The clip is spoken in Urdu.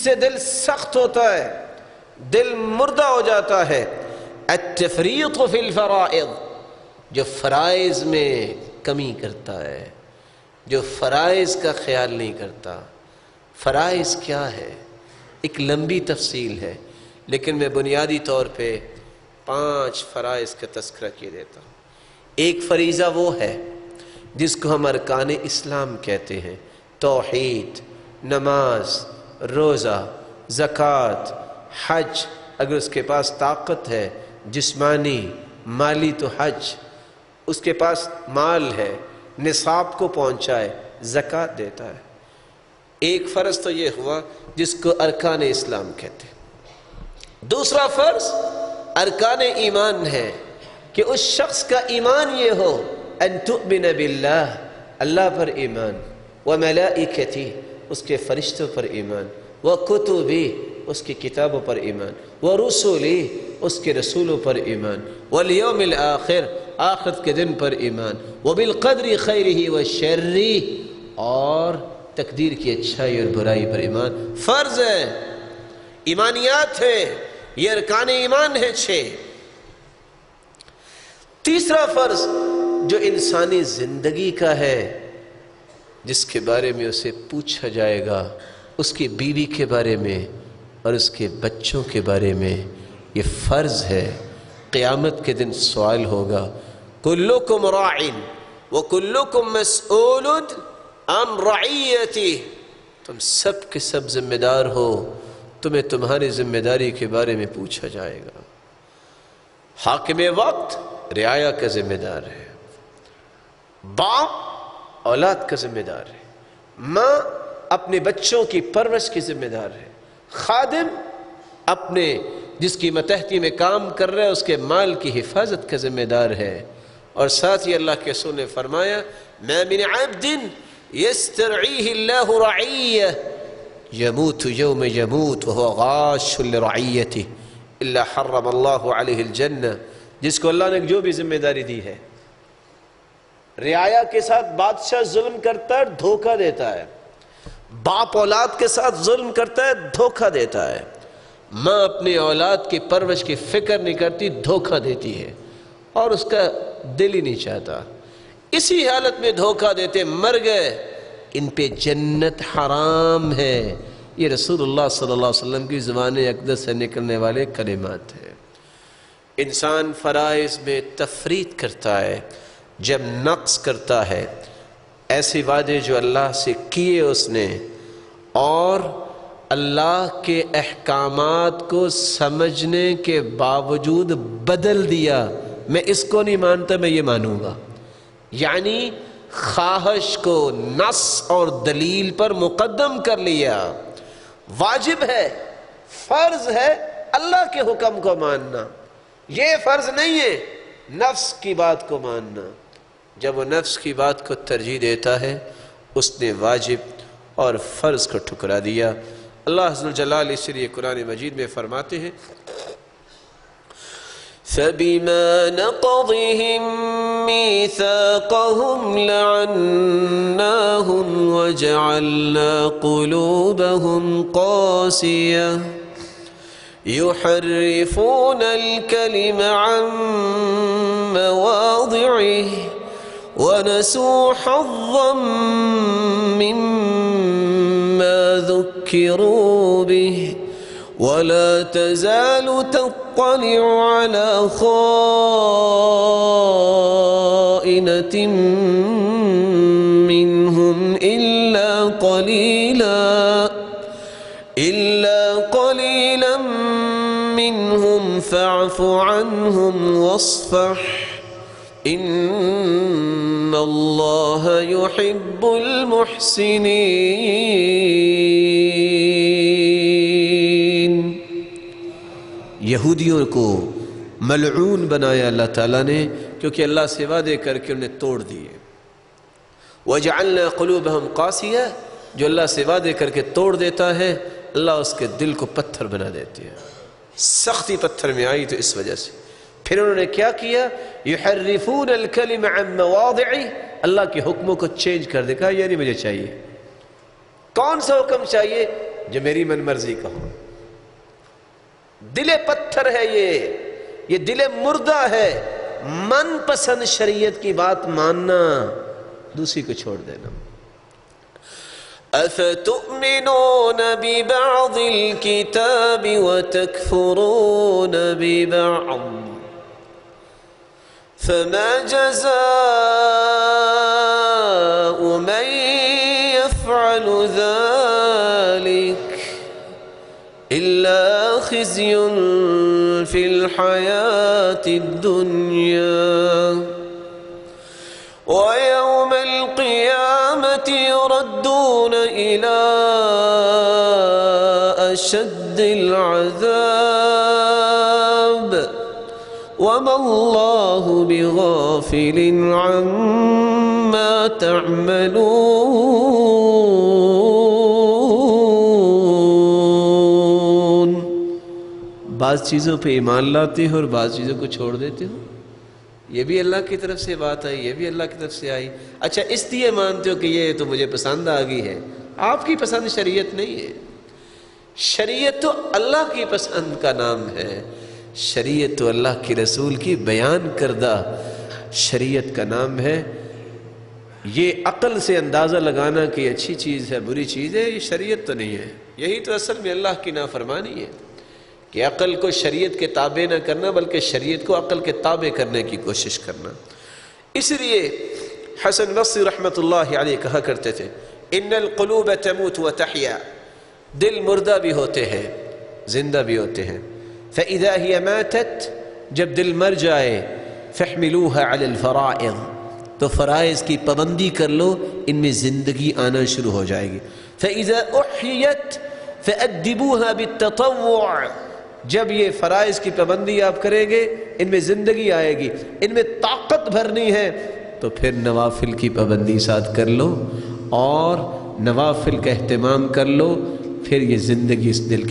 سے دل سخت ہوتا ہے، دل مردہ ہو جاتا ہے۔ التفریط فی الفرائض، جو فرائض میں کمی کرتا ہے، جو فرائض کا خیال نہیں کرتا۔ فرائض کیا ہے؟ ایک لمبی تفصیل ہے، لیکن میں بنیادی طور پہ 5 فرائض کا تذکرہ کیے دیتا ہوں۔ ایک فریضہ وہ ہے جس کو ہم ارکان اسلام کہتے ہیں، توحید، نماز، روزہ، زکوٰۃ، حج، اگر اس کے پاس طاقت ہے جسمانی مالی تو حج، اس کے پاس مال ہے نصاب کو پہنچائے زکوٰۃ دیتا ہے۔ ایک فرض تو یہ ہوا جس کو ارکان اسلام کہتے ہیں۔ دوسرا فرض ارکان ایمان ہے کہ اس شخص کا ایمان یہ ہو ان تؤمن باللہ، اللہ پر ایمان، وملائکتہ، اس کے فرشتوں پر ایمان، وکتبہ، اس کی کتابوں پر ایمان، ورسلہ، اس کے رسولوں پر ایمان، والیوم الآخر، آخرت کے دن پر ایمان، وبالقدر خیرہ وشرہ، اور تقدیر کی اچھائی اور برائی پر ایمان۔ فرض ہے، ایمانیات ہیں، یہ ارکان ایمان ہیں 6۔ تیسرا فرض جو انسانی زندگی کا ہے، جس کے بارے میں اسے پوچھا جائے گا، اس کی بیوی کے بارے میں اور اس کے بچوں کے بارے میں، یہ فرض ہے۔ قیامت کے دن سوال ہوگا، کلکم راع وکلکم مسئول عن رعیتہ، تم سب کے سب ذمہ دار ہو، تمہیں تمہاری ذمہ داری کے بارے میں پوچھا جائے گا۔ حاکم وقت رعایا کا ذمہ دار ہے، باپ اولاد کا ذمہ دار ہے، ماں اپنے بچوں کی پرورش کی ذمہ دار ہے، خادم اپنے جس کی متحدی میں کام کر رہا ہے اس کے مال کی حفاظت کا ذمہ دار ہے۔ اور ساتھ ہی اللہ کے رسول نے فرمایا، ما من عبد یسترعیہ اللہ رعیہ یموت یوم یموت وہو غاش لرعیتہ الا حرم اللہ علیہ الجنہ، جس کو اللہ نے جو بھی ذمہ داری دی ہے، رعایا کے ساتھ بادشاہ ظلم کرتا ہے، دھوکہ دیتا ہے، باپ اولاد کے ساتھ ظلم کرتا ہے، دھوکہ دیتا ہے، ماں اپنی اولاد کی پرورش کی فکر نہیں کرتی، دھوکہ دیتی ہے، اور اس کا دل ہی نہیں چاہتا، اسی حالت میں دھوکہ دیتے مر گئے، ان پہ جنت حرام ہے۔ یہ رسول اللہ صلی اللہ علیہ وسلم کی زبان اقدس سے نکلنے والے کلمات ہیں۔ انسان فرائض میں تفریط کرتا ہے جب نقص کرتا ہے، ایسے وعدے جو اللہ سے کیے اس نے، اور اللہ کے احکامات کو سمجھنے کے باوجود بدل دیا، میں اس کو نہیں مانتا میں یہ مانوں گا، یعنی خواہش کو نص اور دلیل پر مقدم کر لیا۔ واجب ہے، فرض ہے اللہ کے حکم کو ماننا، یہ فرض نہیں ہے نفس کی بات کو ماننا۔ جب وہ نفس کی بات کو ترجیح دیتا ہے، اس نے واجب اور فرض کو ٹھکرا دیا۔ اللہ عز و جلال اس لیے قرآن مجید میں فرماتے ہیں، فَبِمَا نَقْضِهِم مِّيثَاقَهُمْ لَعَنَّاهُمْ وَجَعَلْنَا قُلُوبَهُمْ قَاسِيَةً يُحَرِّفُونَ الْكَلِمَ عَن مَّوَاضِعِهِ وَنَسُوا حَظًّا مِّمَّا ذُكِّرُوا بِهِ وَلَا تَزَالُ تَطَّلِعُ عَلَى خَائِنَةٍ مِّنْهُمْ إِلَّا قَلِيلًا مِّنْهُمْ فَاعْفُ عَنْهُمْ وَاصْفَحْ إِنَّ اللَّهَ يُحِبُّ الْمُحْسِنِينَ۔ یہودیوں کو ملعون بنایا اللہ تعالیٰ نے، کیونکہ اللہ سے وعدے کر کے انہیں توڑ دیے۔ وَجَعَلْنَا قُلُوبَهُمْ قَاسِيَةً، جو اللہ سے وعدے کر کے توڑ دیتا ہے، اللہ اس کے دل کو پتھر بنا دیتی ہے۔ سختی پتھر میں آئی تو اس وجہ سے پھر انہوں نے کیا کیا، يُحَرِّفُونَ الْكَلِمَ عَن مَّوَاضِعِهِ، اللہ کے حکموں کو چینج کر دے، کہا یہ نہیں مجھے چاہیے۔ کون سا حکم چاہیے؟ جو میری من مرضی کا ہو۔ دل پتھر ہے یہ دل مردہ ہے، من پسند شریعت کی بات ماننا، دوسری کو چھوڑ دینا۔ افتؤمنون ببعض الكتاب وتكفرون ببعض فما جزاء من يفعل ذلك إلا خزي في الحياة الدنيا ويوم القيامة يردون إلى أشد العذاب وما الله بغافل عما تعملون۔ بعض چیزوں پہ ایمان لاتے ہو اور بعض چیزوں کو چھوڑ دیتے ہو، یہ بھی اللہ کی طرف سے بات آئی، یہ بھی اللہ کی طرف سے آئی، اچھا اس لیے مانتے ہو کہ یہ تو مجھے پسند آ گئی ہے۔ آپ کی پسند شریعت نہیں ہے، شریعت تو اللہ کی پسند کا نام ہے، شریعت تو اللہ کے رسول کی بیان کردہ شریعت کا نام ہے۔ یہ عقل سے اندازہ لگانا کہ یہ اچھی چیز ہے بری چیز ہے، یہ شریعت تو نہیں ہے۔ یہی تو اصل میں اللہ کی نافرمانی ہے کہ عقل کو شریعت کے تابع نہ کرنا بلکہ شریعت کو عقل کے تابع کرنے کی کوشش کرنا۔ اس لیے حسن بصری رحمۃ اللہ علیہ کہا کرتے تھے ان القلوب تموت وتحیا، دل مردہ بھی ہوتے ہیں زندہ بھی ہوتے ہیں۔ فإذا هي ماتت، جب دل مر جائے فاحملوها على الفرائض، تو فرائض کی پابندی کر لو، ان میں زندگی آنا شروع ہو جائے گی۔ فإذا أحيت فأدبوها بالتطوع، جب یہ فرائض کی پابندی آپ کریں گے ان میں زندگی آئے گی، ان میں طاقت بھرنی ہے، تو پھر نوافل کی پابندی ساتھ کر لو اور نوافل کا اہتمام کر لو، پھر یہ زندگی اس دل